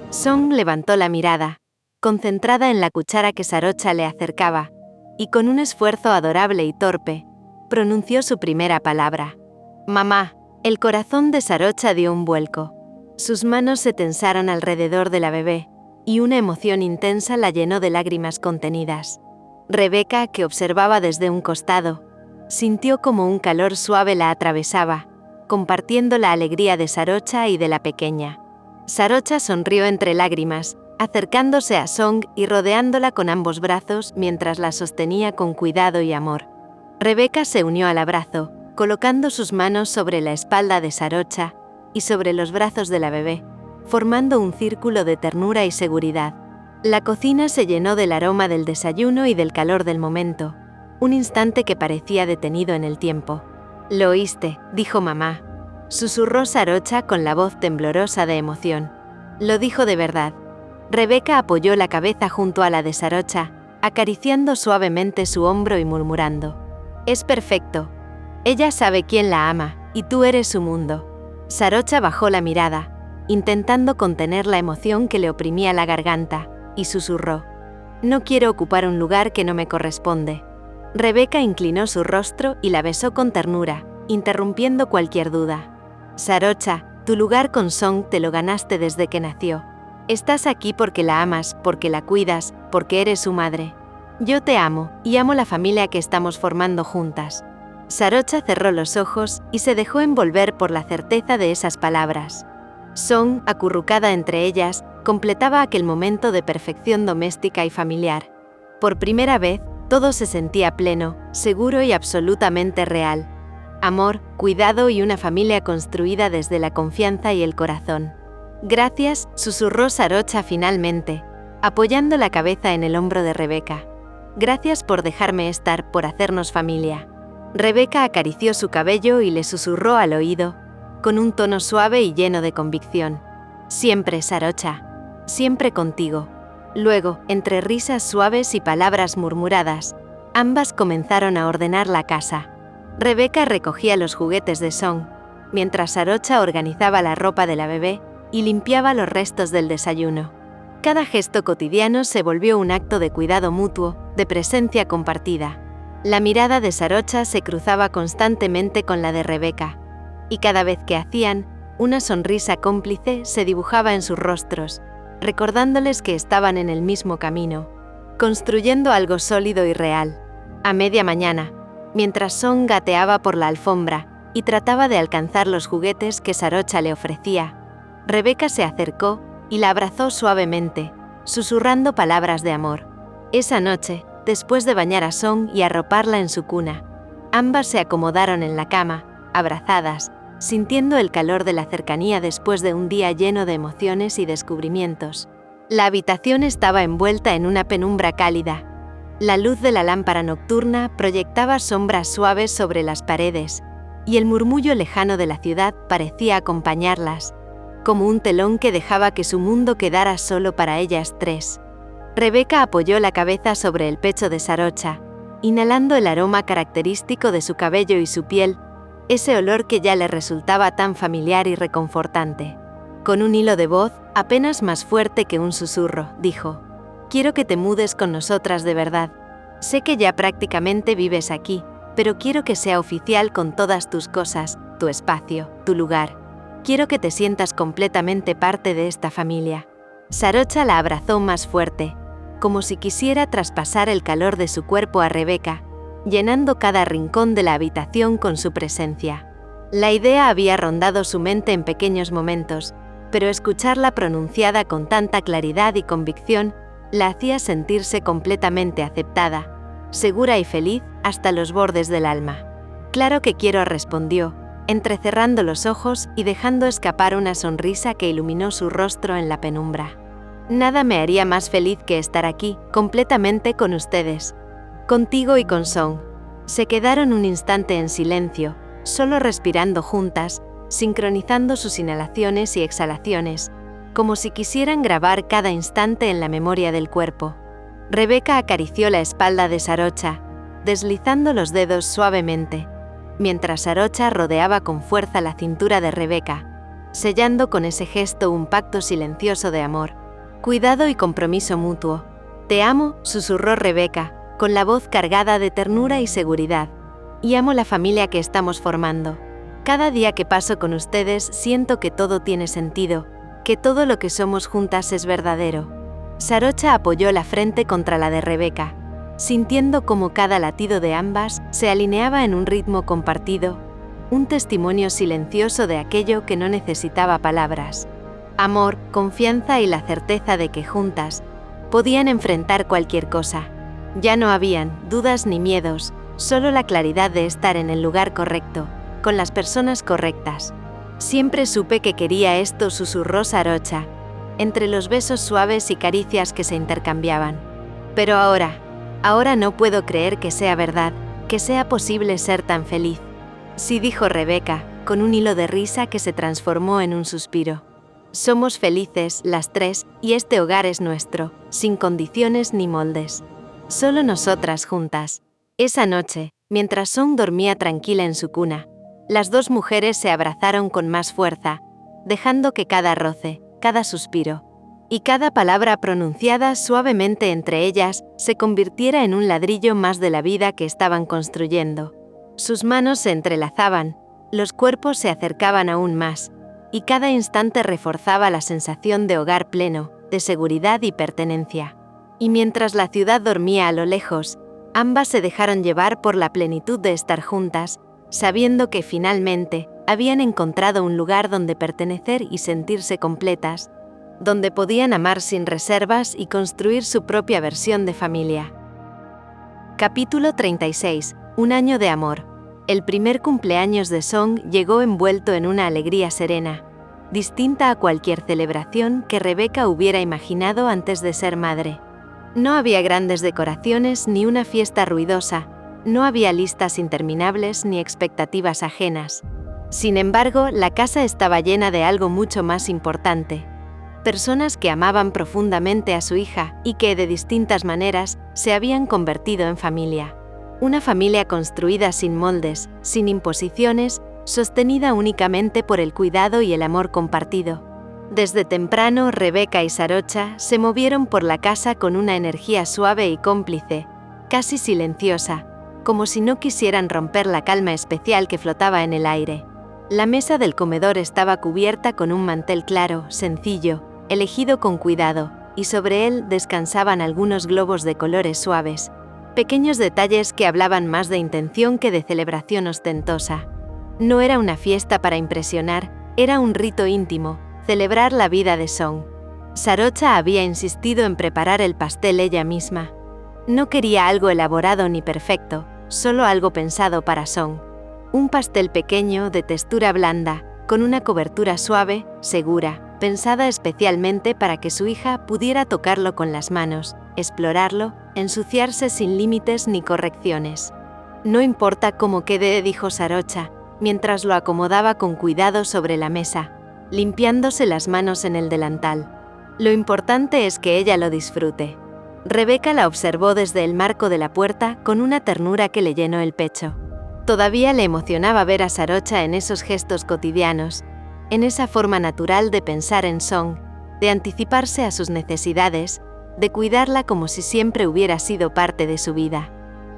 Song levantó la mirada, concentrada en la cuchara que Sarocha le acercaba, y con un esfuerzo adorable y torpe, pronunció su primera palabra. «Mamá». El corazón de Sarocha dio un vuelco. Sus manos se tensaron alrededor de la bebé, y una emoción intensa la llenó de lágrimas contenidas. Rebeca, que observaba desde un costado, sintió como un calor suave la atravesaba, compartiendo la alegría de Sarocha y de la pequeña. Sarocha sonrió entre lágrimas, acercándose a Song y rodeándola con ambos brazos mientras la sostenía con cuidado y amor. Rebeca se unió al abrazo, colocando sus manos sobre la espalda de Sarocha y sobre los brazos de la bebé, formando un círculo de ternura y seguridad. La cocina se llenó del aroma del desayuno y del calor del momento, un instante que parecía detenido en el tiempo. «Lo oíste», dijo mamá. Susurró Sarocha con la voz temblorosa de emoción. «Lo dijo de verdad». Rebeca apoyó la cabeza junto a la de Sarocha, acariciando suavemente su hombro y murmurando: «Es perfecto. Ella sabe quién la ama, y tú eres su mundo». Sarocha bajó la mirada, intentando contener la emoción que le oprimía la garganta, y susurró: «No quiero ocupar un lugar que no me corresponde». Rebeca inclinó su rostro y la besó con ternura, interrumpiendo cualquier duda. «Sarocha, tu lugar con Song te lo ganaste desde que nació. Estás aquí porque la amas, porque la cuidas, porque eres su madre. Yo te amo, y amo la familia que estamos formando juntas». Sarocha cerró los ojos y se dejó envolver por la certeza de esas palabras. Song, acurrucada entre ellas, completaba aquel momento de perfección doméstica y familiar. Por primera vez, todo se sentía pleno, seguro y absolutamente real. Amor, cuidado y una familia construida desde la confianza y el corazón. «Gracias», susurró Sarocha finalmente, apoyando la cabeza en el hombro de Rebeca. «Gracias por dejarme estar, por hacernos familia». Rebeca acarició su cabello y le susurró al oído, con un tono suave y lleno de convicción: «Siempre, Sarocha. Siempre contigo». Luego, entre risas suaves y palabras murmuradas, ambas comenzaron a ordenar la casa. Rebeca recogía los juguetes de Song, mientras Sarocha organizaba la ropa de la bebé y limpiaba los restos del desayuno. Cada gesto cotidiano se volvió un acto de cuidado mutuo, de presencia compartida. La mirada de Sarocha se cruzaba constantemente con la de Rebeca, y cada vez que hacían, una sonrisa cómplice se dibujaba en sus rostros, recordándoles que estaban en el mismo camino, construyendo algo sólido y real. A media mañana, mientras Song gateaba por la alfombra y trataba de alcanzar los juguetes que Sarocha le ofrecía, Rebeca se acercó y la abrazó suavemente, susurrando palabras de amor. Esa noche, después de bañar a Song y arroparla en su cuna, ambas se acomodaron en la cama, abrazadas, sintiendo el calor de la cercanía después de un día lleno de emociones y descubrimientos. La habitación estaba envuelta en una penumbra cálida. La luz de la lámpara nocturna proyectaba sombras suaves sobre las paredes, y el murmullo lejano de la ciudad parecía acompañarlas, como un telón que dejaba que su mundo quedara solo para ellas tres. Rebeca apoyó la cabeza sobre el pecho de Sarocha, inhalando el aroma característico de su cabello y su piel, ese olor que ya le resultaba tan familiar y reconfortante. Con un hilo de voz, apenas más fuerte que un susurro, dijo: «Quiero que te mudes con nosotras de verdad. Sé que ya prácticamente vives aquí, pero quiero que sea oficial con todas tus cosas, tu espacio, tu lugar. Quiero que te sientas completamente parte de esta familia». Sarocha la abrazó más fuerte, como si quisiera traspasar el calor de su cuerpo a Rebeca, llenando cada rincón de la habitación con su presencia. La idea había rondado su mente en pequeños momentos, pero escucharla pronunciada con tanta claridad y convicción la hacía sentirse completamente aceptada, segura y feliz hasta los bordes del alma. «Claro que quiero», respondió, entrecerrando los ojos y dejando escapar una sonrisa que iluminó su rostro en la penumbra. «Nada me haría más feliz que estar aquí, completamente con ustedes. Contigo y con Song». Se quedaron un instante en silencio, solo respirando juntas, sincronizando sus inhalaciones y exhalaciones, como si quisieran grabar cada instante en la memoria del cuerpo. Rebeca acarició la espalda de Sarocha, deslizando los dedos suavemente, mientras Sarocha rodeaba con fuerza la cintura de Rebeca, sellando con ese gesto un pacto silencioso de amor, cuidado y compromiso mutuo. «Te amo», susurró Rebeca, con la voz cargada de ternura y seguridad, «y amo la familia que estamos formando. Cada día que paso con ustedes siento que todo tiene sentido, que todo lo que somos juntas es verdadero». Sarocha apoyó la frente contra la de Rebeca, sintiendo como cada latido de ambas se alineaba en un ritmo compartido, un testimonio silencioso de aquello que no necesitaba palabras. Amor, confianza y la certeza de que juntas podían enfrentar cualquier cosa. Ya no habían dudas ni miedos, solo la claridad de estar en el lugar correcto, con las personas correctas. «Siempre supe que quería esto», susurró Sarocha, entre los besos suaves y caricias que se intercambiaban. «Pero ahora no puedo creer que sea verdad, que sea posible ser tan feliz». «Sí», dijo Rebeca, con un hilo de risa que se transformó en un suspiro. «Somos felices, las tres, y este hogar es nuestro, sin condiciones ni moldes. Solo nosotras juntas». Esa noche, mientras Song dormía tranquila en su cuna, las dos mujeres se abrazaron con más fuerza, dejando que cada roce, cada suspiro y cada palabra pronunciada suavemente entre ellas se convirtiera en un ladrillo más de la vida que estaban construyendo. Sus manos se entrelazaban, los cuerpos se acercaban aún más, y cada instante reforzaba la sensación de hogar pleno, de seguridad y pertenencia. Y mientras la ciudad dormía a lo lejos, ambas se dejaron llevar por la plenitud de estar juntas, sabiendo que finalmente habían encontrado un lugar donde pertenecer y sentirse completas, donde podían amar sin reservas y construir su propia versión de familia. Capítulo 36. Un año de amor. El primer cumpleaños de Song llegó envuelto en una alegría serena, distinta a cualquier celebración que Rebeca hubiera imaginado antes de ser madre. No había grandes decoraciones ni una fiesta ruidosa, no había listas interminables ni expectativas ajenas. Sin embargo, la casa estaba llena de algo mucho más importante. Personas que amaban profundamente a su hija y que, de distintas maneras, se habían convertido en familia. Una familia construida sin moldes, sin imposiciones, sostenida únicamente por el cuidado y el amor compartido. Desde temprano, Rebeca y Sarocha se movieron por la casa con una energía suave y cómplice, casi silenciosa, como si no quisieran romper la calma especial que flotaba en el aire. La mesa del comedor estaba cubierta con un mantel claro, sencillo, elegido con cuidado, y sobre él descansaban algunos globos de colores suaves, pequeños detalles que hablaban más de intención que de celebración ostentosa. No era una fiesta para impresionar, era un rito íntimo, celebrar la vida de Song. Sarocha había insistido en preparar el pastel ella misma. No quería algo elaborado ni perfecto, solo algo pensado para Song. Un pastel pequeño, de textura blanda, con una cobertura suave, segura, pensada especialmente para que su hija pudiera tocarlo con las manos, explorarlo, ensuciarse sin límites ni correcciones. «No importa cómo quede», dijo Sarocha, mientras lo acomodaba con cuidado sobre la mesa, limpiándose las manos en el delantal. Lo importante es que ella lo disfrute. Rebeca la observó desde el marco de la puerta con una ternura que le llenó el pecho. Todavía le emocionaba ver a Sarocha en esos gestos cotidianos, en esa forma natural de pensar en Song, de anticiparse a sus necesidades, de cuidarla como si siempre hubiera sido parte de su vida.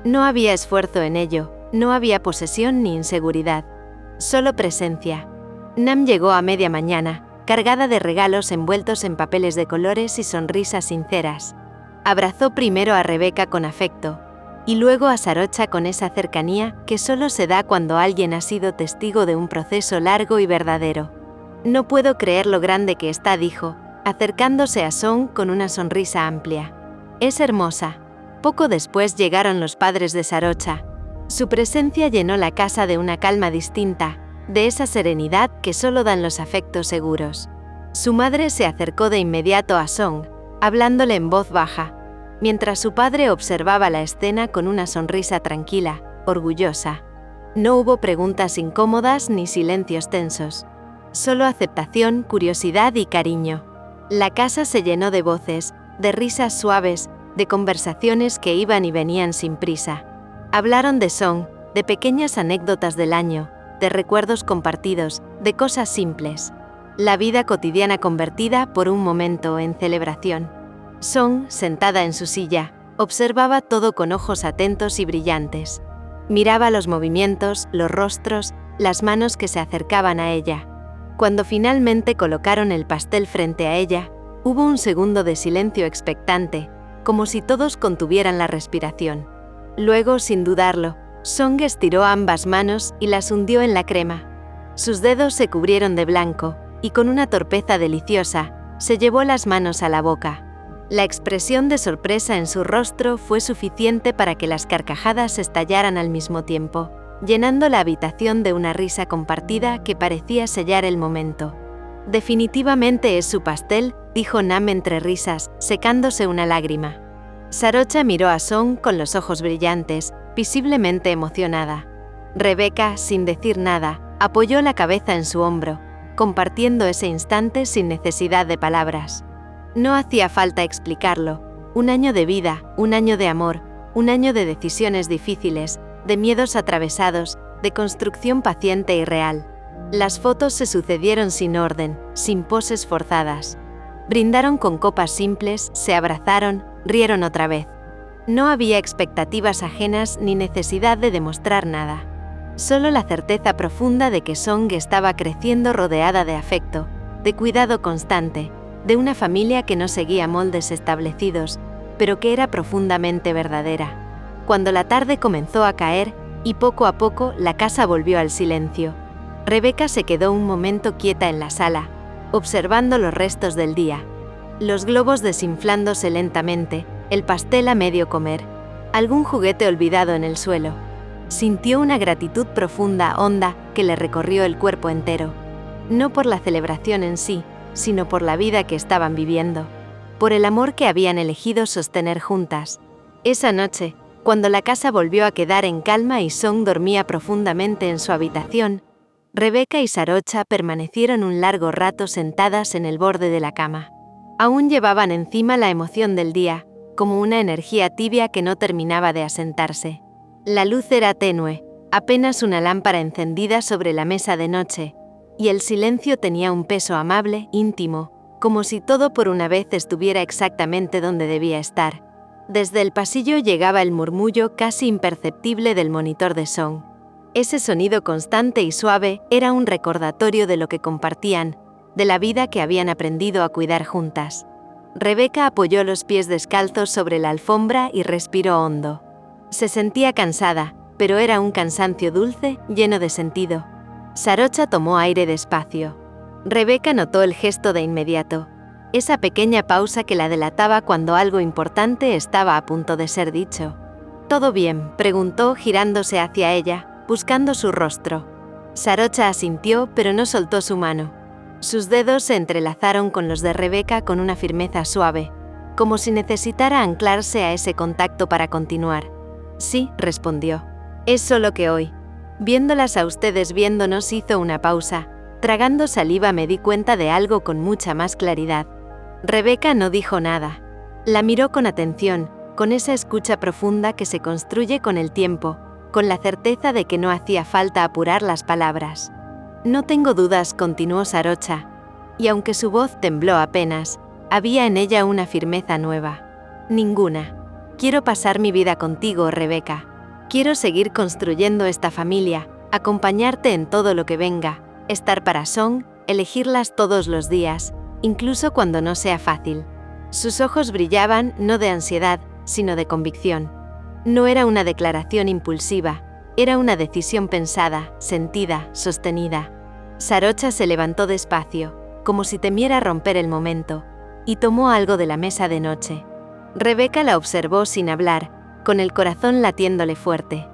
No había esfuerzo en ello, no había posesión ni inseguridad, solo presencia. Nam llegó a media mañana, cargada de regalos envueltos en papeles de colores y sonrisas sinceras. Abrazó primero a Rebeca con afecto, y luego a Sarocha con esa cercanía que solo se da cuando alguien ha sido testigo de un proceso largo y verdadero. «No puedo creer lo grande que está», dijo, acercándose a Song con una sonrisa amplia. «Es hermosa». Poco después llegaron los padres de Sarocha. Su presencia llenó la casa de una calma distinta, de esa serenidad que solo dan los afectos seguros. Su madre se acercó de inmediato a Song, hablándole en voz baja, mientras su padre observaba la escena con una sonrisa tranquila, orgullosa. No hubo preguntas incómodas ni silencios tensos. Solo aceptación, curiosidad y cariño. La casa se llenó de voces, de risas suaves, de conversaciones que iban y venían sin prisa. Hablaron de Song, de pequeñas anécdotas del año, de recuerdos compartidos, de cosas simples. La vida cotidiana convertida por un momento en celebración. Song, sentada en su silla, observaba todo con ojos atentos y brillantes. Miraba los movimientos, los rostros, las manos que se acercaban a ella. Cuando finalmente colocaron el pastel frente a ella, hubo un segundo de silencio expectante, como si todos contuvieran la respiración. Luego, sin dudarlo, Song estiró ambas manos y las hundió en la crema. Sus dedos se cubrieron de blanco, y con una torpeza deliciosa, se llevó las manos a la boca. La expresión de sorpresa en su rostro fue suficiente para que las carcajadas estallaran al mismo tiempo, llenando la habitación de una risa compartida que parecía sellar el momento. «Definitivamente es su pastel», dijo Nam entre risas, secándose una lágrima. Sarocha miró a Song con los ojos brillantes, visiblemente emocionada. Rebeca, sin decir nada, apoyó la cabeza en su hombro, compartiendo ese instante sin necesidad de palabras. No hacía falta explicarlo. Un año de vida, un año de amor, un año de decisiones difíciles, de miedos atravesados, de construcción paciente y real. Las fotos se sucedieron sin orden, sin poses forzadas. Brindaron con copas simples, se abrazaron, rieron otra vez. No había expectativas ajenas ni necesidad de demostrar nada. Solo la certeza profunda de que Song estaba creciendo rodeada de afecto, de cuidado constante, de una familia que no seguía moldes establecidos, pero que era profundamente verdadera. Cuando la tarde comenzó a caer, y poco a poco la casa volvió al silencio, Rebeca se quedó un momento quieta en la sala, observando los restos del día. Los globos desinflándose lentamente, el pastel a medio comer, algún juguete olvidado en el suelo. Sintió una gratitud profunda, honda, que le recorrió el cuerpo entero. No por la celebración en sí, sino por la vida que estaban viviendo, por el amor que habían elegido sostener juntas. Esa noche, cuando la casa volvió a quedar en calma y Song dormía profundamente en su habitación, Rebeca y Sarocha permanecieron un largo rato sentadas en el borde de la cama. Aún llevaban encima la emoción del día, como una energía tibia que no terminaba de asentarse. La luz era tenue, apenas una lámpara encendida sobre la mesa de noche, y el silencio tenía un peso amable, íntimo, como si todo por una vez estuviera exactamente donde debía estar. Desde el pasillo llegaba el murmullo casi imperceptible del monitor de Song. Ese sonido constante y suave era un recordatorio de lo que compartían, de la vida que habían aprendido a cuidar juntas. Rebeca apoyó los pies descalzos sobre la alfombra y respiró hondo. Se sentía cansada, pero era un cansancio dulce, lleno de sentido. Sarocha tomó aire despacio. Rebeca notó el gesto de inmediato, esa pequeña pausa que la delataba cuando algo importante estaba a punto de ser dicho. «¿Todo bien?», preguntó girándose hacia ella, buscando su rostro. Sarocha asintió, pero no soltó su mano. Sus dedos se entrelazaron con los de Rebeca con una firmeza suave, como si necesitara anclarse a ese contacto para continuar. «Sí», respondió. «Es solo que hoy Viéndolas a ustedes viéndonos hizo una pausa. Tragando saliva me di cuenta de algo con mucha más claridad. Rebeca no dijo nada. La miró con atención, con esa escucha profunda que se construye con el tiempo, con la certeza de que no hacía falta apurar las palabras. No tengo dudas, continuó Sarocha, y aunque su voz tembló apenas, había en ella una firmeza nueva. Ninguna. Quiero pasar mi vida contigo, Rebeca. Quiero seguir construyendo esta familia, acompañarte en todo lo que venga, estar para Song, elegirlas todos los días, incluso cuando no sea fácil. Sus ojos brillaban no de ansiedad, sino de convicción. No era una declaración impulsiva, era una decisión pensada, sentida, sostenida. Sarocha se levantó despacio, como si temiera romper el momento, y tomó algo de la mesa de noche. Rebeca la observó sin hablar, con el corazón latiéndole fuerte.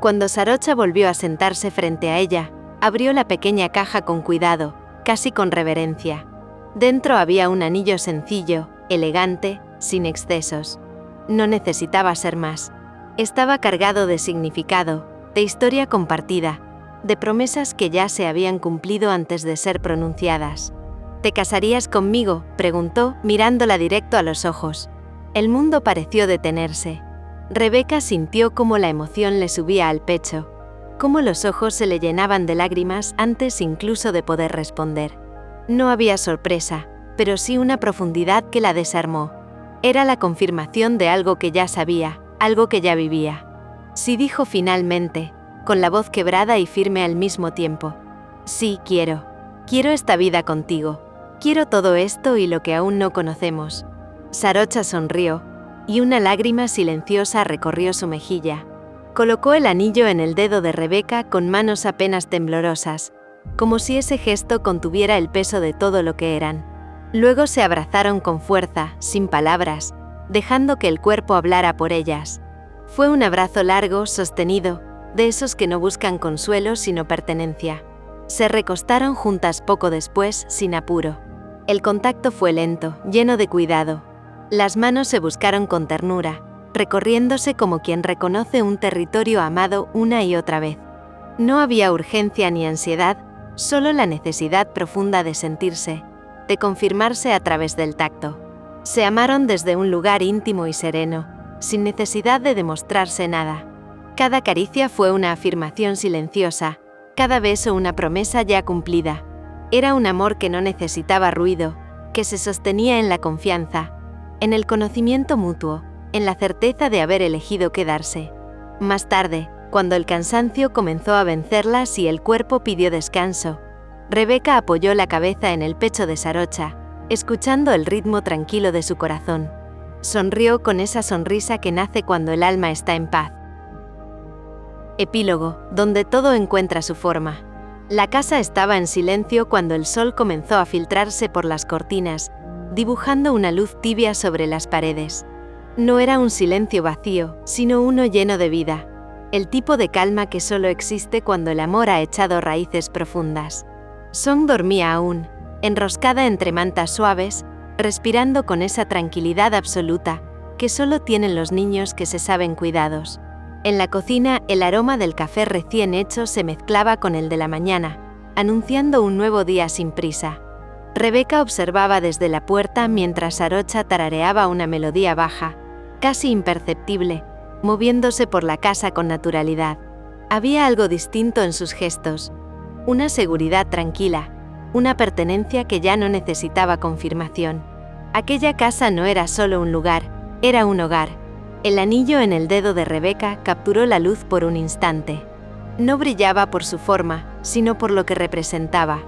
Cuando Sarocha volvió a sentarse frente a ella, abrió la pequeña caja con cuidado, casi con reverencia. Dentro había un anillo sencillo, elegante, sin excesos. No necesitaba ser más. Estaba cargado de significado, de historia compartida, de promesas que ya se habían cumplido antes de ser pronunciadas. ¿Te casarías conmigo?, preguntó, mirándola directo a los ojos. El mundo pareció detenerse. Rebeca sintió cómo la emoción le subía al pecho, cómo los ojos se le llenaban de lágrimas antes incluso de poder responder. No había sorpresa, pero sí una profundidad que la desarmó. Era la confirmación de algo que ya sabía, algo que ya vivía. Sí, dijo finalmente, con la voz quebrada y firme al mismo tiempo. Sí, quiero. Quiero esta vida contigo. Quiero todo esto y lo que aún no conocemos. Sarocha sonrió, y una lágrima silenciosa recorrió su mejilla. Colocó el anillo en el dedo de Rebeca con manos apenas temblorosas, como si ese gesto contuviera el peso de todo lo que eran. Luego se abrazaron con fuerza, sin palabras, dejando que el cuerpo hablara por ellas. Fue un abrazo largo, sostenido, de esos que no buscan consuelo sino pertenencia. Se recostaron juntas poco después, sin apuro. El contacto fue lento, lleno de cuidado. Las manos se buscaron con ternura, recorriéndose como quien reconoce un territorio amado una y otra vez. No había urgencia ni ansiedad, solo la necesidad profunda de sentirse, de confirmarse a través del tacto. Se amaron desde un lugar íntimo y sereno, sin necesidad de demostrarse nada. Cada caricia fue una afirmación silenciosa, cada beso una promesa ya cumplida. Era un amor que no necesitaba ruido, que se sostenía en la confianza, en el conocimiento mutuo, en la certeza de haber elegido quedarse. Más tarde, cuando el cansancio comenzó a vencerlas y el cuerpo pidió descanso, Rebeca apoyó la cabeza en el pecho de Sarocha, escuchando el ritmo tranquilo de su corazón. Sonrió con esa sonrisa que nace cuando el alma está en paz. Epílogo, donde todo encuentra su forma. La casa estaba en silencio cuando el sol comenzó a filtrarse por las cortinas, dibujando una luz tibia sobre las paredes. No era un silencio vacío, sino uno lleno de vida, el tipo de calma que solo existe cuando el amor ha echado raíces profundas. Song dormía aún, enroscada entre mantas suaves, respirando con esa tranquilidad absoluta que solo tienen los niños que se saben cuidados. En la cocina, el aroma del café recién hecho se mezclaba con el de la mañana, anunciando un nuevo día sin prisa. Rebeca observaba desde la puerta mientras Sarocha tarareaba una melodía baja, casi imperceptible, moviéndose por la casa con naturalidad. Había algo distinto en sus gestos, una seguridad tranquila, una pertenencia que ya no necesitaba confirmación. Aquella casa no era solo un lugar, era un hogar. El anillo en el dedo de Rebeca capturó la luz por un instante. No brillaba por su forma, sino por lo que representaba.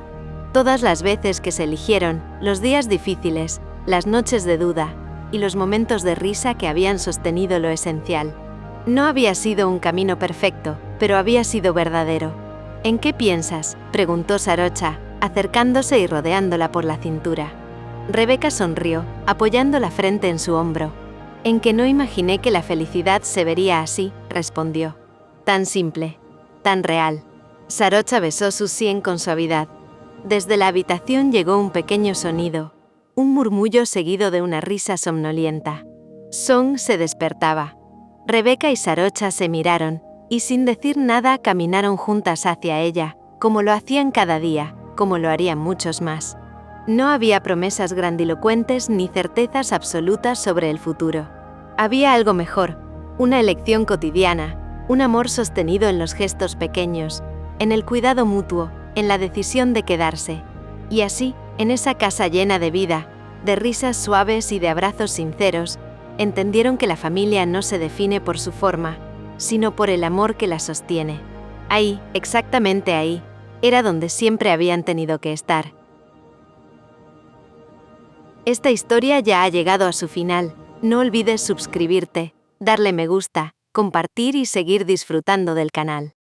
Todas las veces que se eligieron, los días difíciles, las noches de duda, y los momentos de risa que habían sostenido lo esencial. No había sido un camino perfecto, pero había sido verdadero. ¿En qué piensas?, preguntó Sarocha, acercándose y rodeándola por la cintura. Rebeca sonrió, apoyando la frente en su hombro. En que no imaginé que la felicidad se vería así, respondió. Tan simple, tan real. Sarocha besó su sien con suavidad. Desde la habitación llegó un pequeño sonido, un murmullo seguido de una risa somnolienta. Song se despertaba. Rebeca y Sarocha se miraron, Y sin decir nada caminaron juntas hacia ella, como lo hacían cada día, como lo harían muchos más. No había promesas grandilocuentes ni certezas absolutas sobre el futuro. Había algo mejor, una elección cotidiana, un amor sostenido en los gestos pequeños, en el cuidado mutuo, en la decisión de quedarse. Y así, en esa casa llena de vida, de risas suaves y de abrazos sinceros, entendieron que la familia no se define por su forma, sino por el amor que la sostiene. Ahí, exactamente ahí, era donde siempre habían tenido que estar. Esta historia ya ha llegado a su final. No olvides suscribirte, darle me gusta, compartir y seguir disfrutando del canal.